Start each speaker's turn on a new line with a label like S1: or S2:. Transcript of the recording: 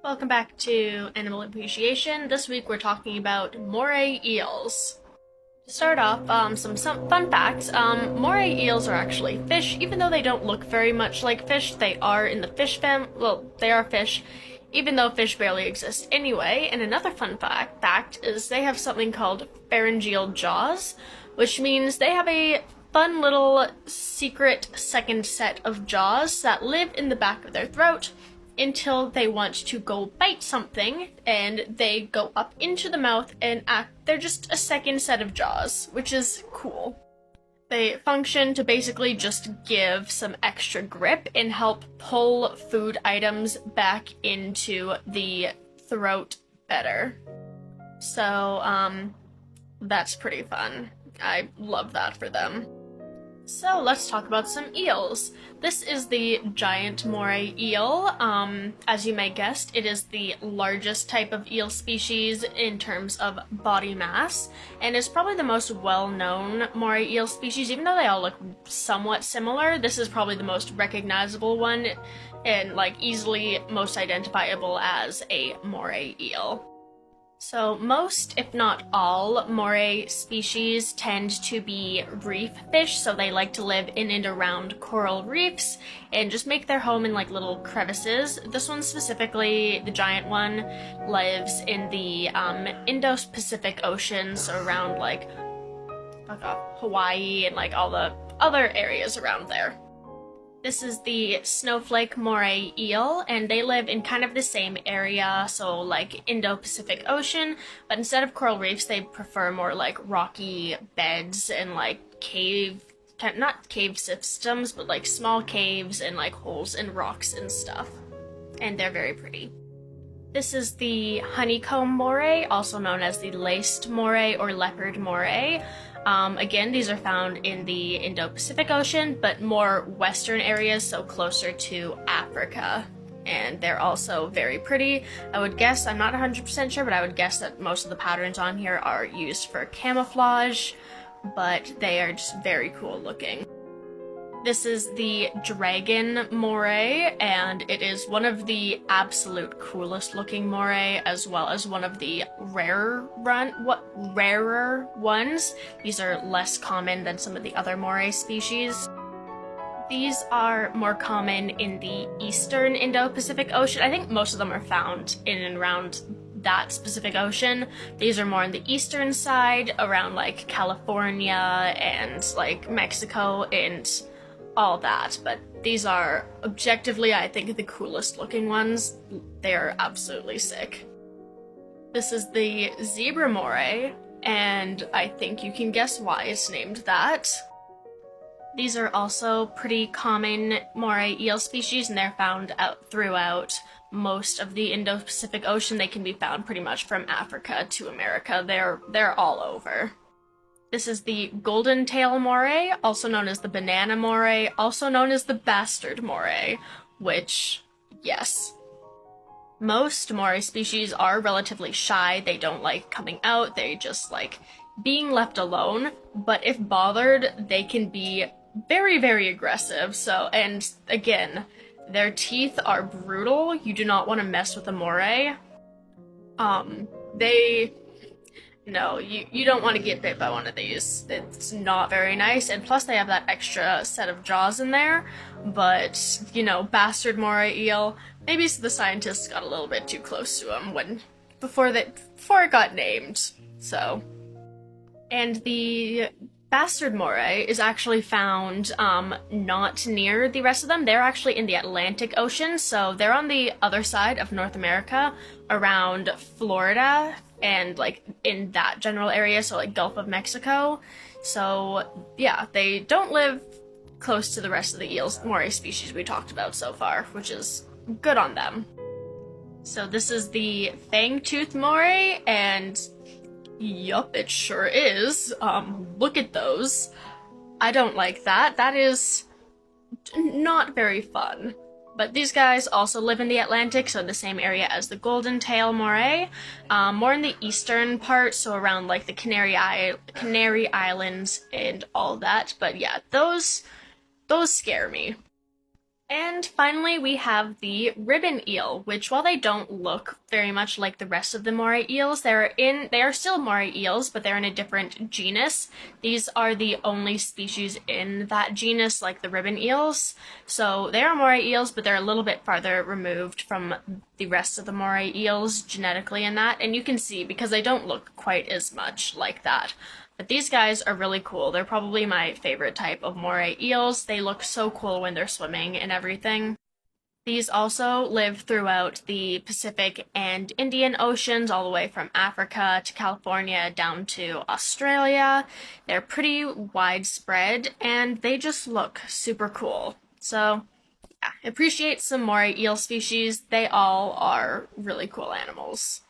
S1: Welcome back to Animal Appreciation. This week we're talking about Moray Eels. To start off, some fun facts. Moray eels are actually fish. Even though they don't look very much like fish, they are in the fish well, they are fish, even though fish barely exist anyway. And another fun fact is they have something called pharyngeal jaws, which means they have a fun little secret second set of jaws that live in the back of their throat until they want to go bite something, and they go up into the mouth and they're just a second set of jaws, which is cool. They function to basically just give some extra grip and help pull food items back into the throat better. So, that's pretty fun. I love that for them. So let's talk about some eels. This is the giant moray eel. As you may guess, it is the largest type of eel species in terms of body mass, and is probably the most well-known moray eel species. Even though they all look somewhat similar, this is probably the most recognizable one and easily most identifiable as a moray eel. So most, if not all, moray species tend to be reef fish, so they like to live in and around coral reefs and just make their home in little crevices. This one specifically, the giant one, lives in the Indo-Pacific Ocean, so around Hawaii and all the other areas around there. This is the snowflake moray eel, and they live in kind of the same area, so Indo-Pacific Ocean, but instead of coral reefs, they prefer more rocky beds and not cave systems, but small caves and holes in rocks and stuff. And they're very pretty. This is the honeycomb moray, also known as the laced moray or leopard moray. Again, these are found in the Indo-Pacific Ocean, but more western areas, so closer to Africa. And they're also very pretty. I would guess, I'm not 100% sure, but I would guess that most of the patterns on here are used for camouflage, but they are just very cool looking. This is the dragon moray, and it is one of the absolute coolest looking moray, as well as one of the rarer ones. These are less common than some of the other moray species. These are more common in the eastern Indo-Pacific Ocean. I think most of them are found in and around that specific ocean. These are more on the eastern side, around California and Mexico and all that, but these are objectively, I think, the coolest looking ones. They are absolutely sick. This is the zebra moray, and I think you can guess why it's named that. These are also pretty common moray eel species, and they're found throughout most of the Indo-Pacific Ocean. They can be found pretty much from Africa to America. They're all over. This is the golden tail moray, also known as the banana moray, also known as the bastard moray, which, yes. Most moray species are relatively shy. They don't like coming out. They just like being left alone. But if bothered, they can be very, very aggressive. So, and again, their teeth are brutal. You do not want to mess with a moray. No, you don't want to get bit by one of these. It's not very nice, and plus they have that extra set of jaws in there, but, bastard moray eel, maybe the scientists got a little bit too close to him before it got named, so. And the bastard moray is actually found, not near the rest of them. They're actually in the Atlantic Ocean, so they're on the other side of North America, around Florida, and in that general area, so Gulf of Mexico. So yeah, they don't live close to the rest of the moray species we talked about so far, which is good on them. So this is the fang-tooth moray, and yup, it sure is. Look at those. I don't like that. That is not very fun. But these guys also live in the Atlantic, so the same area as the golden tail moray, more in the eastern part, so around the Canary Islands and all that. But yeah, those scare me. And finally, we have the ribbon eel, which while they don't look very much like the rest of the moray eels, they are still moray eels, but they're in a different genus. These are the only species in that genus, like the ribbon eels. So they are moray eels, but they're a little bit farther removed from the rest of the moray eels genetically in that, and you can see because they don't look quite as much like that. But these guys are really cool. They're probably my favorite type of moray eels. They look so cool when they're swimming and everything. These also live throughout the Pacific and Indian Oceans, all the way from Africa to California down to Australia. They're pretty widespread and they just look super cool. So, yeah, appreciate some moray eel species. They all are really cool animals.